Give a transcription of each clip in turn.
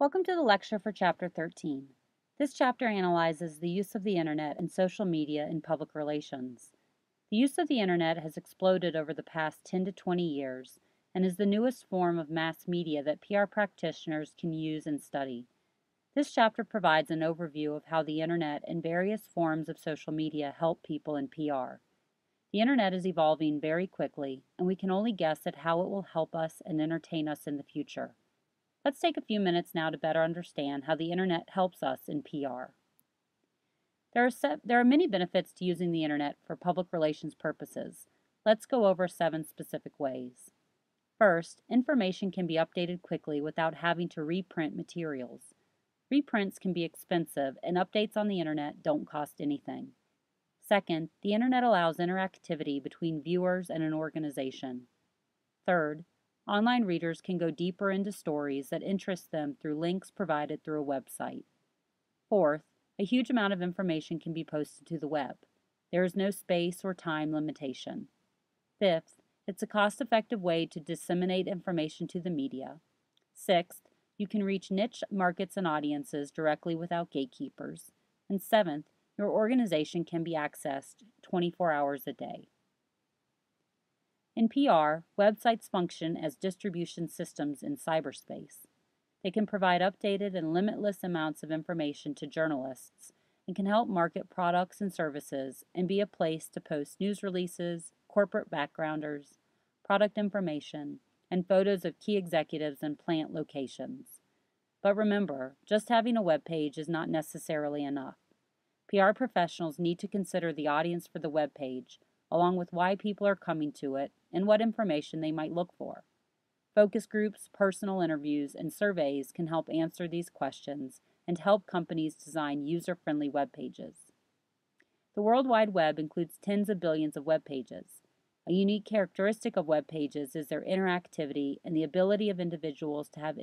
Welcome to the lecture for Chapter 13. This chapter analyzes the use of the Internet and social media in public relations. The use of the Internet has exploded over the past 10 to 20 years and is the newest form of mass media that PR practitioners can use and study. This chapter provides an overview of how the Internet and various forms of social media help people in PR. The Internet is evolving very quickly, and we can only guess at how it will help us and entertain us in the future. Let's take a few minutes now to better understand how the Internet helps us in PR. There are many benefits to using the Internet for public relations purposes. Let's go over 7 specific ways. First, information can be updated quickly without having to reprint materials. Reprints can be expensive, and updates on the Internet don't cost anything. Second, the Internet allows interactivity between viewers and an organization. Third, online readers can go deeper into stories that interest them through links provided through a website. Fourth, a huge amount of information can be posted to the web. There is no space or time limitation. Fifth, it's a cost-effective way to disseminate information to the media. Sixth, you can reach niche markets and audiences directly without gatekeepers. And seventh, your organization can be accessed 24 hours a day. In PR, websites function as distribution systems in cyberspace. They can provide updated and limitless amounts of information to journalists and can help market products and services and be a place to post news releases, corporate backgrounders, product information, and photos of key executives and plant locations. But remember, just having a web page is not necessarily enough. PR professionals need to consider the audience for the web page, along with why people are coming to it and what information they might look for. Focus groups, personal interviews, and surveys can help answer these questions and help companies design user-friendly web pages. The World Wide Web includes tens of billions of web pages. A unique characteristic of web pages is their interactivity and the ability of individuals to have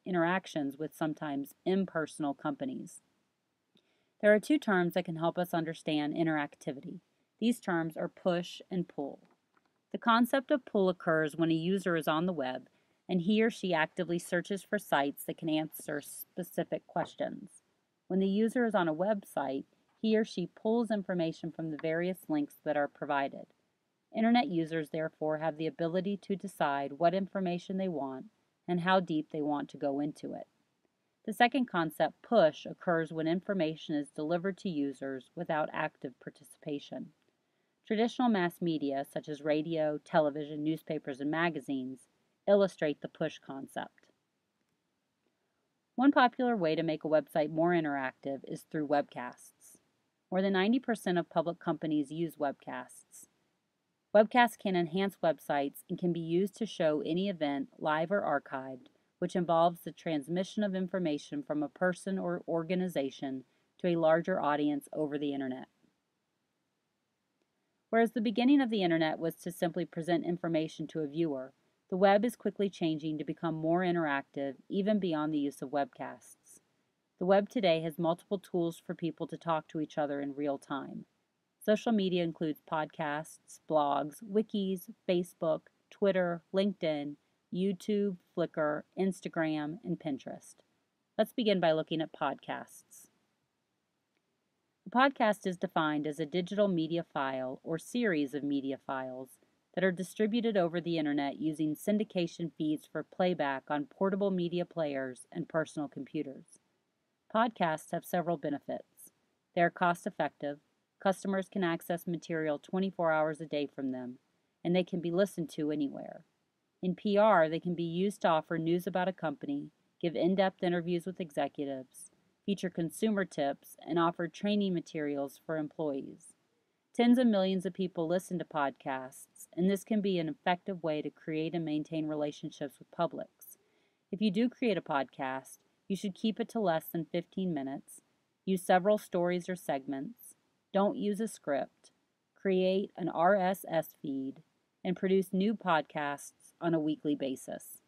interactions with sometimes impersonal companies. There are 2 terms that can help us understand interactivity. These terms are push and pull. The concept of pull occurs when a user is on the web and he or she actively searches for sites that can answer specific questions. When the user is on a website, he or she pulls information from the various links that are provided. Internet users therefore have the ability to decide what information they want and how deep they want to go into it. The second concept, push, occurs when information is delivered to users without active participation. Traditional mass media, such as radio, television, newspapers, and magazines, illustrate the push concept. One popular way to make a website more interactive is through webcasts. More than 90% of public companies use webcasts. Webcasts can enhance websites and can be used to show any event, live or archived, which involves the transmission of information from a person or organization to a larger audience over the Internet. Whereas the beginning of the Internet was to simply present information to a viewer, the web is quickly changing to become more interactive, even beyond the use of webcasts. The web today has multiple tools for people to talk to each other in real time. Social media includes podcasts, blogs, wikis, Facebook, Twitter, LinkedIn, YouTube, Flickr, Instagram, and Pinterest. Let's begin by looking at podcasts. A podcast is defined as a digital media file or series of media files that are distributed over the Internet using syndication feeds for playback on portable media players and personal computers. Podcasts have several benefits. They are cost-effective, customers can access material 24 hours a day from them, and they can be listened to anywhere. In PR, they can be used to offer news about a company, give in-depth interviews with executives, feature consumer tips, and offer training materials for employees. Tens of millions of people listen to podcasts, and this can be an effective way to create and maintain relationships with publics. If you do create a podcast, you should keep it to less than 15 minutes, use several stories or segments, don't use a script, create an RSS feed, and produce new podcasts on a weekly basis.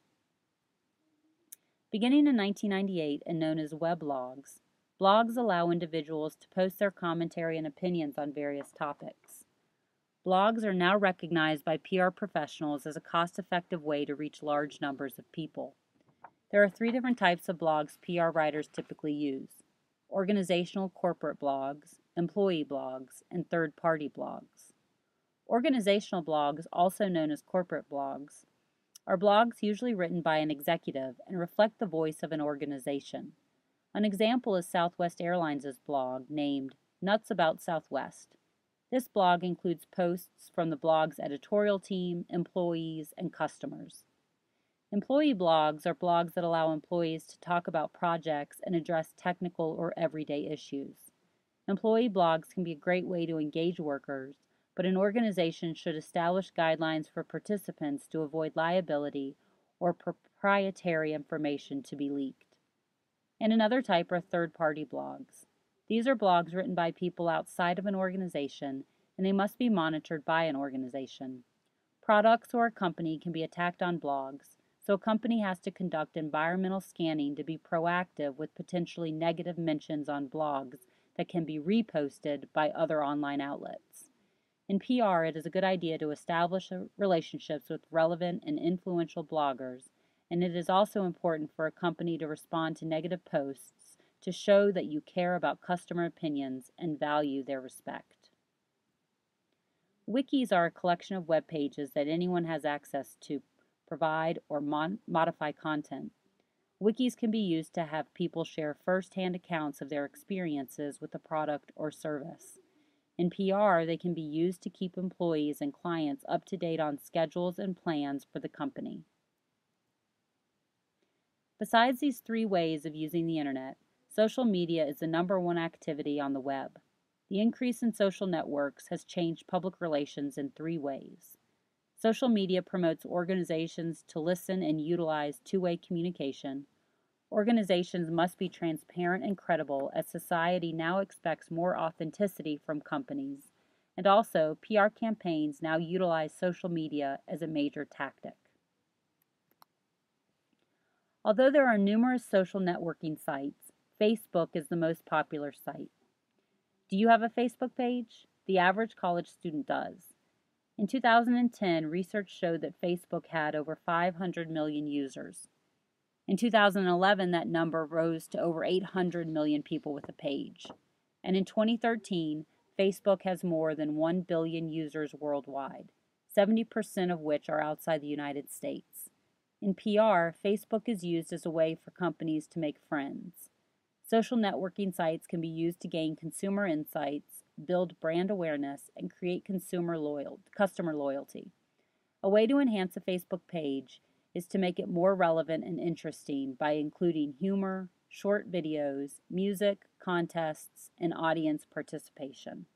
Beginning in 1998 and known as weblogs, blogs allow individuals to post their commentary and opinions on various topics. Blogs are now recognized by PR professionals as a cost-effective way to reach large numbers of people. There are three different types of blogs PR writers typically use: organizational corporate blogs, employee blogs, and third-party blogs. Organizational blogs, also known as corporate blogs, are blogs usually written by an executive and reflect the voice of an organization. An example is Southwest Airlines' blog named Nuts About Southwest. This blog includes posts from the blog's editorial team, employees, and customers. Employee blogs are blogs that allow employees to talk about projects and address technical or everyday issues. Employee blogs can be a great way to engage workers, but an organization should establish guidelines for participants to avoid liability or proprietary information to be leaked. And another type are third-party blogs. These are blogs written by people outside of an organization, and they must be monitored by an organization. Products or a company can be attacked on blogs, so a company has to conduct environmental scanning to be proactive with potentially negative mentions on blogs that can be reposted by other online outlets. In PR, it is a good idea to establish relationships with relevant and influential bloggers, and it is also important for a company to respond to negative posts to show that you care about customer opinions and value their respect. Wikis are a collection of web pages that anyone has access to provide or modify content. Wikis can be used to have people share first-hand accounts of their experiences with a product or service. In PR, they can be used to keep employees and clients up to date on schedules and plans for the company. Besides these three ways of using the internet, social media is the #1 activity on the web. The increase in social networks has changed public relations in three ways. Social media promotes organizations to listen and utilize two-way communication. Organizations must be transparent and credible as society now expects more authenticity from companies. And also, PR campaigns now utilize social media as a major tactic. Although there are numerous social networking sites, Facebook is the most popular site. Do you have a Facebook page? The average college student does. In 2010, research showed that Facebook had over 500 million users. In 2011, that number rose to over 800 million people with a page. And in 2013, Facebook has more than 1 billion users worldwide, 70% of which are outside the United States. In PR, Facebook is used as a way for companies to make friends. Social networking sites can be used to gain consumer insights, build brand awareness, and create customer loyalty. A way to enhance a Facebook page is to make it more relevant and interesting by including humor, short videos, music, contests, and audience participation.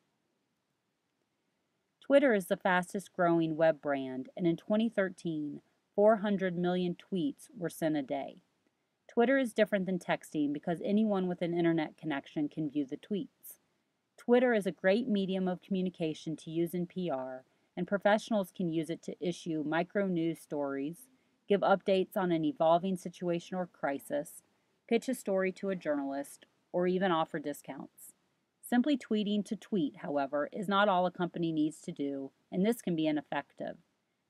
Twitter is the fastest growing web brand, and in 2013, 400 million tweets were sent a day. Twitter is different than texting because anyone with an internet connection can view the tweets. Twitter is a great medium of communication to use in PR, and professionals can use it to issue micro news stories, give updates on an evolving situation or crisis, pitch a story to a journalist, or even offer discounts. Simply tweeting to tweet, however, is not all a company needs to do, and this can be ineffective.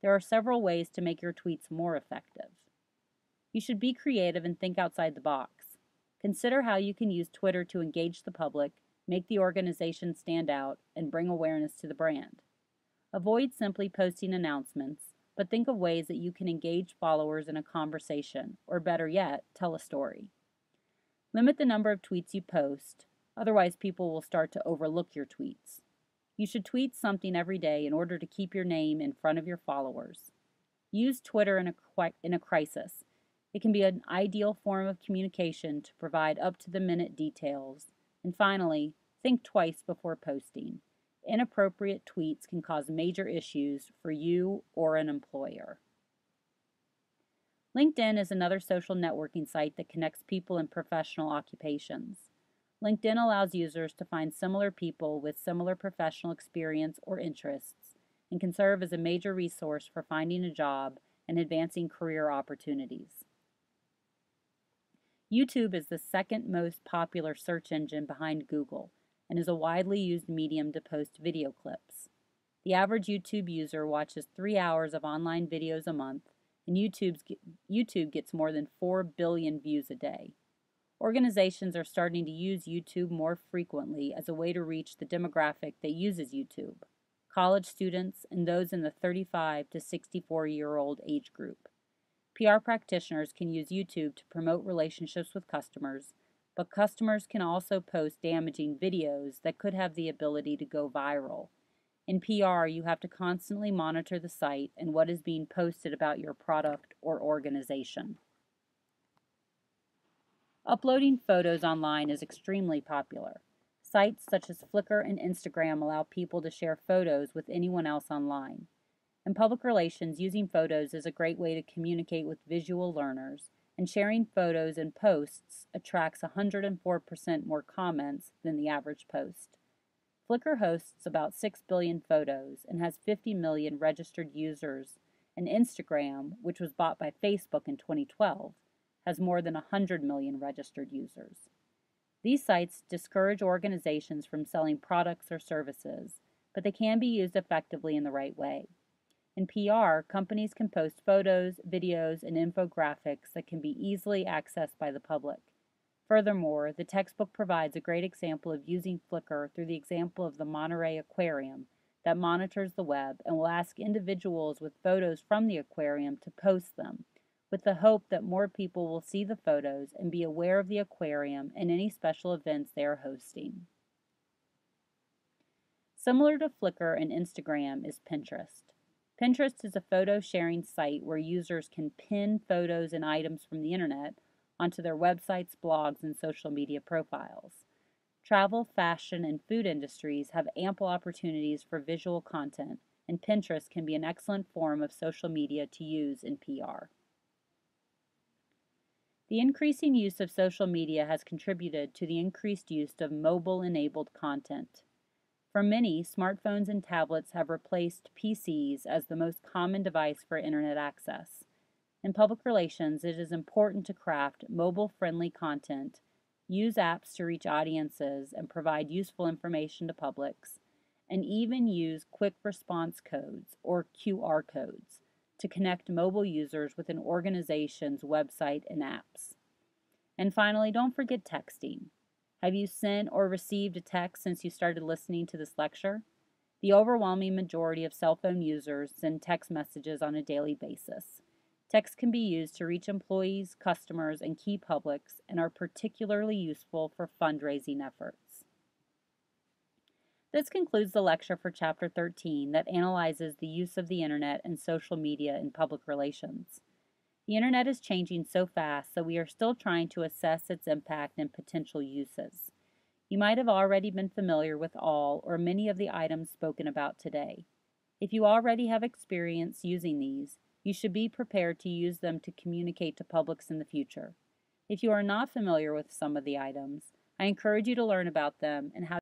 There are several ways to make your tweets more effective. You should be creative and think outside the box. Consider how you can use Twitter to engage the public, make the organization stand out, and bring awareness to the brand. Avoid simply posting announcements, but think of ways that you can engage followers in a conversation, or better yet, tell a story. Limit the number of tweets you post, otherwise people will start to overlook your tweets. You should tweet something every day in order to keep your name in front of your followers. Use Twitter in a crisis. It can be an ideal form of communication to provide up-to-the-minute details. And finally, think twice before posting. Inappropriate tweets can cause major issues for you or an employer. LinkedIn is another social networking site that connects people in professional occupations. LinkedIn allows users to find similar people with similar professional experience or interests and can serve as a major resource for finding a job and advancing career opportunities. YouTube is the second most popular search engine behind Google and is a widely used medium to post video clips. The average YouTube user watches 3 hours of online videos a month and YouTube gets more than 4 billion views a day. Organizations are starting to use YouTube more frequently as a way to reach the demographic that uses YouTube: college students and those in the 35 to 64-year-old age group. PR practitioners can use YouTube to promote relationships with customers, but customers can also post damaging videos that could have the ability to go viral. In PR, you have to constantly monitor the site and what is being posted about your product or organization. Uploading photos online is extremely popular. Sites such as Flickr and Instagram allow people to share photos with anyone else online. In public relations, using photos is a great way to communicate with visual learners, and sharing photos and posts attracts 104% more comments than the average post. Flickr hosts about 6 billion photos and has 50 million registered users, and Instagram, which was bought by Facebook in 2012, has more than 100 million registered users. These sites discourage organizations from selling products or services, but they can be used effectively in the right way. In PR, companies can post photos, videos, and infographics that can be easily accessed by the public. Furthermore, the textbook provides a great example of using Flickr through the example of the Monterey Aquarium that monitors the web and will ask individuals with photos from the aquarium to post them, with the hope that more people will see the photos and be aware of the aquarium and any special events they are hosting. Similar to Flickr and Instagram is Pinterest. Pinterest is a photo sharing site where users can pin photos and items from the internet onto their websites, blogs, and social media profiles. Travel, fashion, and food industries have ample opportunities for visual content, and Pinterest can be an excellent form of social media to use in PR. The increasing use of social media has contributed to the increased use of mobile-enabled content. For many, smartphones and tablets have replaced PCs as the most common device for internet access. In public relations, it is important to craft mobile-friendly content, use apps to reach audiences and provide useful information to publics, and even use quick response codes, or QR codes, to connect mobile users with an organization's website and apps. And finally, don't forget texting. Have you sent or received a text since you started listening to this lecture? The overwhelming majority of cell phone users send text messages on a daily basis. Text can be used to reach employees, customers, and key publics, and are particularly useful for fundraising efforts. This concludes the lecture for Chapter 13 that analyzes the use of the Internet and social media in public relations. The Internet is changing so fast that we are still trying to assess its impact and potential uses. You might have already been familiar with all or many of the items spoken about today. If you already have experience using these, you should be prepared to use them to communicate to publics in the future. If you are not familiar with some of the items, I encourage you to learn about them and how